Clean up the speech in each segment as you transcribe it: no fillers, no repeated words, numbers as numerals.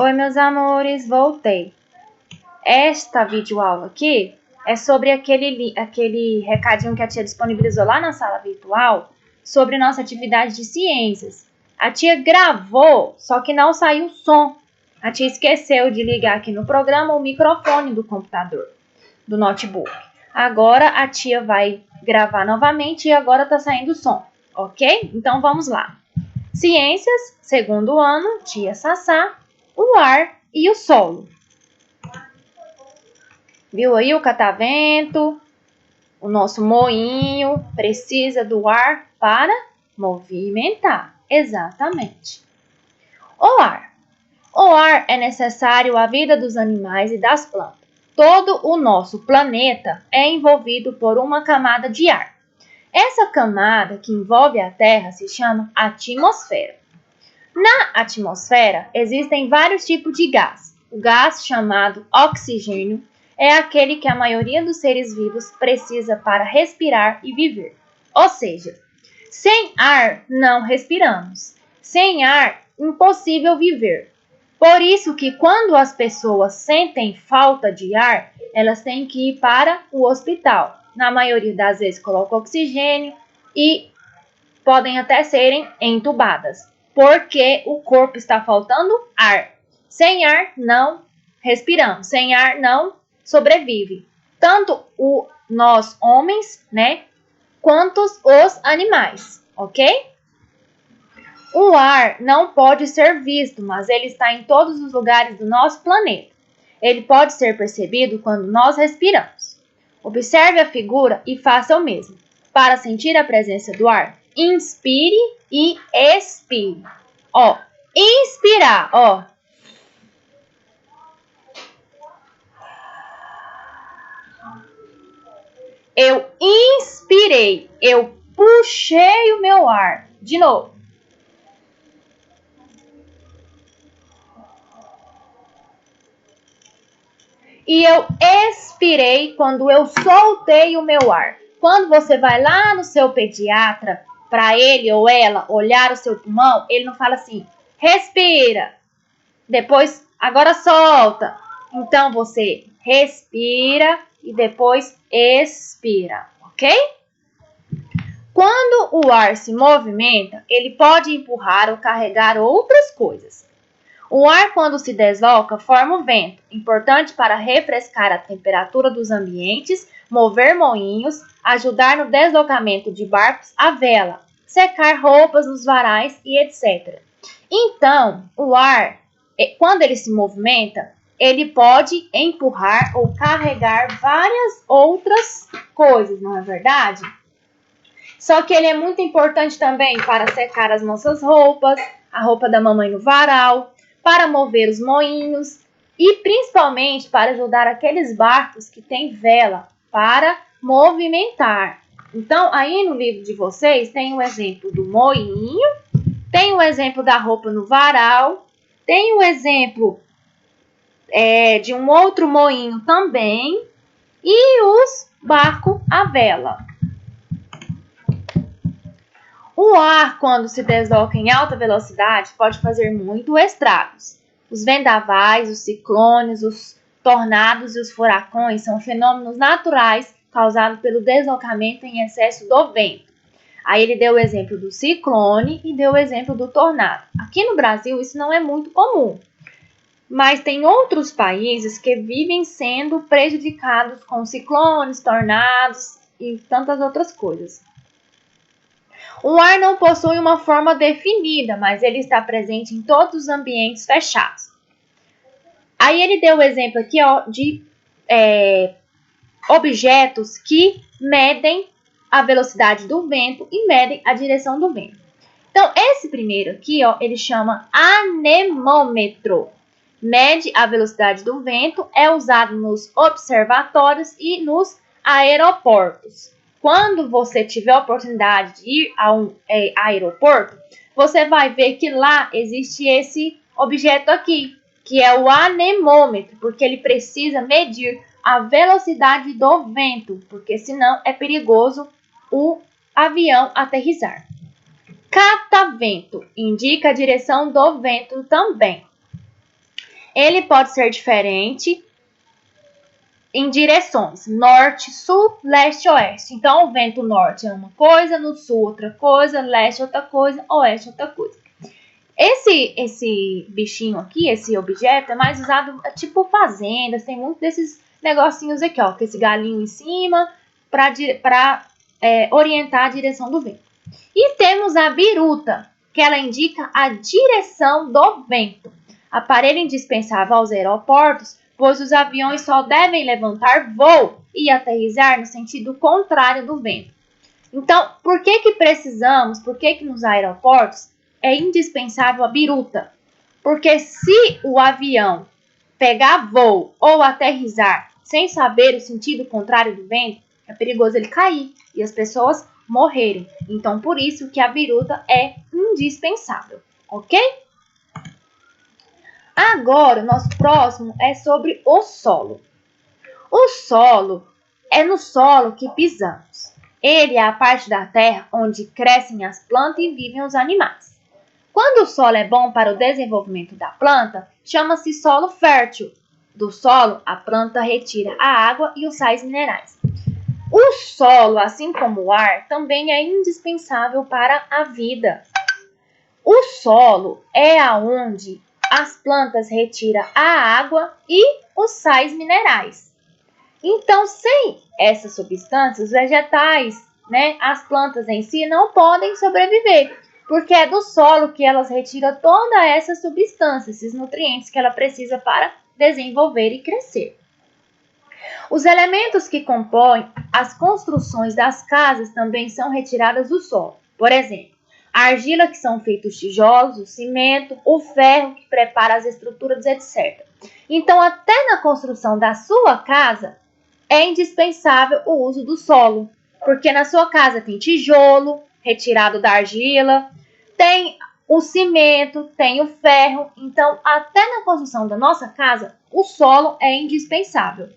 Oi, meus amores, voltei. Esta videoaula aqui é sobre aquele recadinho que a tia disponibilizou lá na sala virtual sobre nossa atividade de ciências. A tia gravou, só que não saiu som. A tia esqueceu de ligar aqui no programa o microfone do computador, do notebook. Agora a tia vai gravar novamente e agora tá saindo som, ok? Então vamos lá. Ciências, segundo ano, tia Sassá, o ar e o solo. Viu aí o catavento? O nosso moinho precisa do ar para movimentar. Exatamente. O ar. O ar é necessário à vida dos animais e das plantas. Todo o nosso planeta é envolvido por uma camada de ar. Essa camada que envolve a Terra se chama atmosfera. Na atmosfera existem vários tipos de gás. O gás chamado oxigênio é aquele que a maioria dos seres vivos precisa para respirar e viver. Ou seja, sem ar não respiramos. Sem ar, impossível viver. Por isso que quando as pessoas sentem falta de ar, elas têm que ir para o hospital. Na maioria das vezes colocam oxigênio e podem até serem entubadas, porque o corpo está faltando ar. Sem ar não respiramos, sem ar não sobrevive. Tanto nós homens, né, quanto os animais, ok? O ar não pode ser visto, mas ele está em todos os lugares do nosso planeta. Ele pode ser percebido quando nós respiramos. Observe a figura e faça o mesmo. Para sentir a presença do ar, inspire e expire. Ó, inspirar, ó. Eu inspirei, eu puxei o meu ar. De novo. E eu expirei quando eu soltei o meu ar. Quando você vai lá no seu pediatra, para ele ou ela olhar o seu pulmão, ele não fala assim, respira, depois, agora solta. Então, você respira e depois expira, ok? Quando o ar se movimenta, ele pode empurrar ou carregar outras coisas. O ar, quando se desloca, forma o vento, importante para refrescar a temperatura dos ambientes, mover moinhos, ajudar no deslocamento de barcos à vela, secar roupas nos varais e etc. Então, o ar, quando ele se movimenta, ele pode empurrar ou carregar várias outras coisas, não é verdade? Só que ele é muito importante também para secar as nossas roupas, a roupa da mamãe no varal, para mover os moinhos e principalmente para ajudar aqueles barcos que têm vela para movimentar. Então, aí no livro de vocês tem o exemplo do moinho, tem o exemplo da roupa no varal, tem o exemplo de um outro moinho também e os barcos à vela. O ar, quando se desloca em alta velocidade, pode fazer muito estragos. Os vendavais, os ciclones, os tornados e os furacões são fenômenos naturais causados pelo deslocamento em excesso do vento. Aí ele deu o exemplo do ciclone e deu o exemplo do tornado. Aqui no Brasil isso não é muito comum, mas tem outros países que vivem sendo prejudicados com ciclones, tornados e tantas outras coisas. O ar não possui uma forma definida, mas ele está presente em todos os ambientes fechados. Aí ele deu o exemplo aqui de objetos que medem a velocidade do vento e medem a direção do vento. Então, esse primeiro aqui, ele chama anemômetro. Mede a velocidade do vento, é usado nos observatórios e nos aeroportos. Quando você tiver a oportunidade de ir a um aeroporto, você vai ver que lá existe esse objeto aqui, que é o anemômetro, porque ele precisa medir a velocidade do vento, porque senão é perigoso o avião aterrissar. Catavento indica a direção do vento também. Ele pode ser diferente em direções norte, sul, leste, oeste. Então, o vento norte é uma coisa, no sul outra coisa, leste outra coisa, oeste outra coisa. Esse bichinho aqui, esse objeto, é mais usado tipo fazendas, tem muito desses negocinhos aqui, ó, com esse galinho em cima, para orientar a direção do vento. E temos a biruta, que ela indica a direção do vento. Aparelho indispensável aos aeroportos, pois os aviões só devem levantar voo e aterrissar no sentido contrário do vento. Então, por que nos aeroportos é indispensável a biruta? Porque se o avião pegar voo ou aterrissar sem saber o sentido contrário do vento, é perigoso ele cair e as pessoas morrerem. Então, por isso que a biruta é indispensável, ok? Agora, o nosso próximo é sobre o solo. O solo é no solo que pisamos. Ele é a parte da terra onde crescem as plantas e vivem os animais. Quando o solo é bom para o desenvolvimento da planta, chama-se solo fértil. Do solo, a planta retira a água e os sais minerais. O solo, assim como o ar, também é indispensável para a vida. O solo é aonde as plantas retiram a água e os sais minerais. Então, sem essas substâncias, os vegetais, as plantas em si não podem sobreviver, porque é do solo que elas retiram toda essa substância, esses nutrientes que ela precisa para desenvolver e crescer. Os elementos que compõem as construções das casas também são retirados do solo. Por exemplo, a argila, que são feitos tijolos, o cimento, o ferro, que prepara as estruturas, etc. Então, até na construção da sua casa, é indispensável o uso do solo, porque na sua casa tem tijolo retirado da argila, tem o cimento, tem o ferro. Então, até na construção da nossa casa, o solo é indispensável.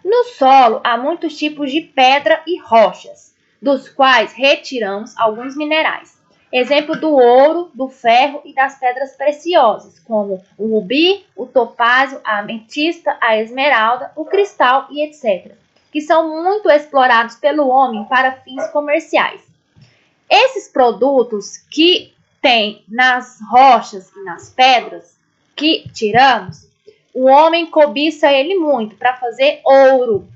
No solo, há muitos tipos de pedra e rochas, dos quais retiramos alguns minerais. Exemplo do ouro, do ferro e das pedras preciosas, como o rubi, o topázio, a ametista, a esmeralda, o cristal e etc., que são muito explorados pelo homem para fins comerciais. Esses produtos que tem nas rochas e nas pedras que tiramos, o homem cobiça ele muito para fazer ouro,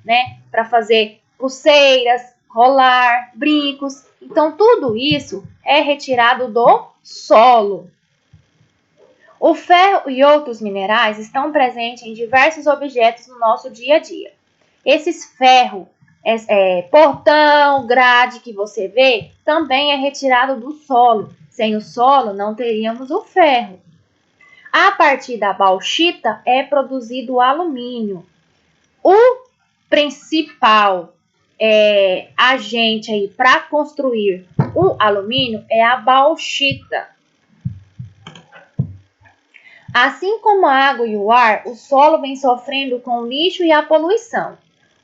para fazer pulseiras, colar, brincos. Então, tudo isso é retirado do solo. O ferro e outros minerais estão presentes em diversos objetos no nosso dia a dia. Esses ferros, portão, grade que você vê, também é retirado do solo. Sem o solo, não teríamos o ferro. A partir da bauxita é produzido o alumínio. O principal agente aí para construir o alumínio é a bauxita. Assim como a água e o ar, o solo vem sofrendo com o lixo e a poluição.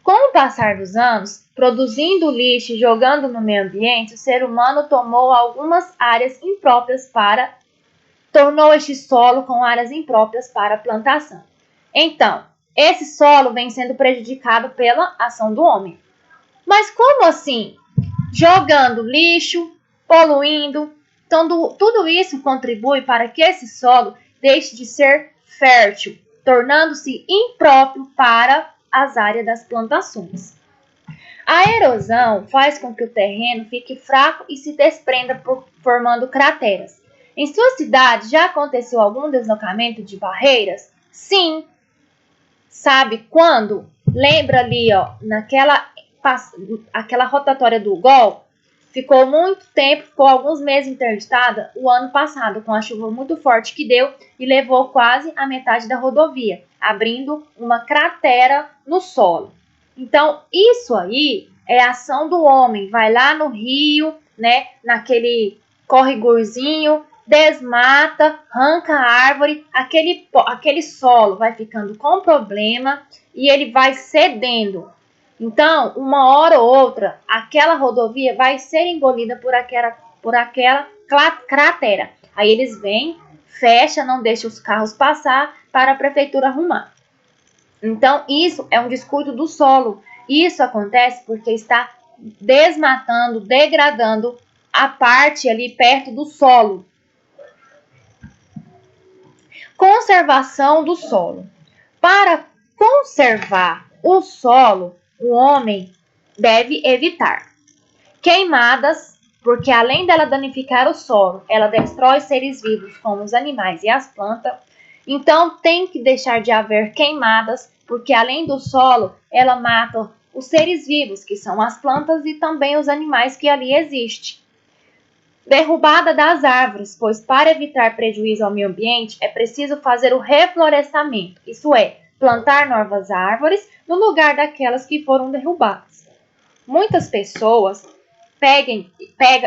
Com o passar dos anos, produzindo lixo e jogando no meio ambiente, o ser humano tomou algumas áreas impróprias tornou este solo com áreas impróprias para a plantação. Então, esse solo vem sendo prejudicado pela ação do homem. Mas como assim? Jogando lixo, poluindo. Então, tudo isso contribui para que esse solo deixe de ser fértil, tornando-se impróprio para as áreas das plantações. A erosão faz com que o terreno fique fraco e se desprenda formando crateras. Em sua cidade, já aconteceu algum deslocamento de barreiras? Sim. Sabe quando? Lembra ali, ó, aquela rotatória do Gol? Ficou muito tempo, ficou alguns meses interditada o ano passado, com a chuva muito forte que deu e levou quase a metade da rodovia, abrindo uma cratera no solo. Então, isso aí é a ação do homem. Vai lá no rio, naquele corregorzinho, desmata, arranca a árvore, aquele solo vai ficando com problema e ele vai cedendo. Então, uma hora ou outra, aquela rodovia vai ser engolida por aquela cratera. Aí eles vêm, fecha, não deixa os carros passar para a prefeitura arrumar. Então, isso é um descuido do solo. Isso acontece porque está desmatando, degradando a parte ali perto do solo. Conservação do solo. Para conservar o solo, o homem deve evitar queimadas, porque além dela danificar o solo, ela destrói seres vivos como os animais e as plantas. Então tem que deixar de haver queimadas, porque além do solo, ela mata os seres vivos, que são as plantas e também os animais que ali existem. Derrubada das árvores, pois para evitar prejuízo ao meio ambiente é preciso fazer o reflorestamento, isso é, plantar novas árvores no lugar daquelas que foram derrubadas. Muitas pessoas pegam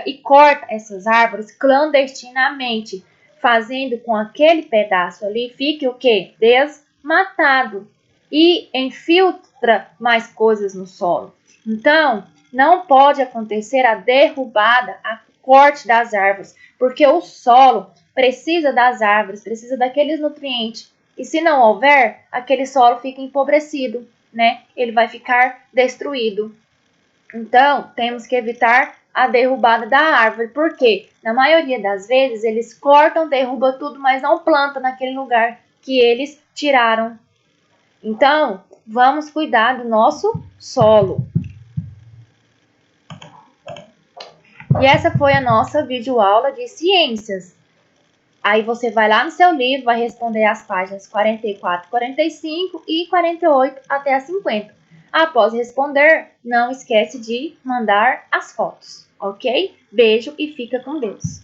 e cortam essas árvores clandestinamente, fazendo com aquele pedaço ali fique o quê? Desmatado e infiltra mais coisas no solo. Então, não pode acontecer a derrubada, a corte das árvores, porque o solo precisa das árvores, precisa daqueles nutrientes. E se não houver, aquele solo fica empobrecido, né? Ele vai ficar destruído. Então, temos que evitar a derrubada da árvore, porque na maioria das vezes eles cortam, derrubam tudo, mas não plantam naquele lugar que eles tiraram. Então, vamos cuidar do nosso solo. E essa foi a nossa videoaula de ciências. Aí você vai lá no seu livro, vai responder as páginas 44, 45 e 48 até a 50. Após responder, não esquece de mandar as fotos, ok? Beijo e fica com Deus.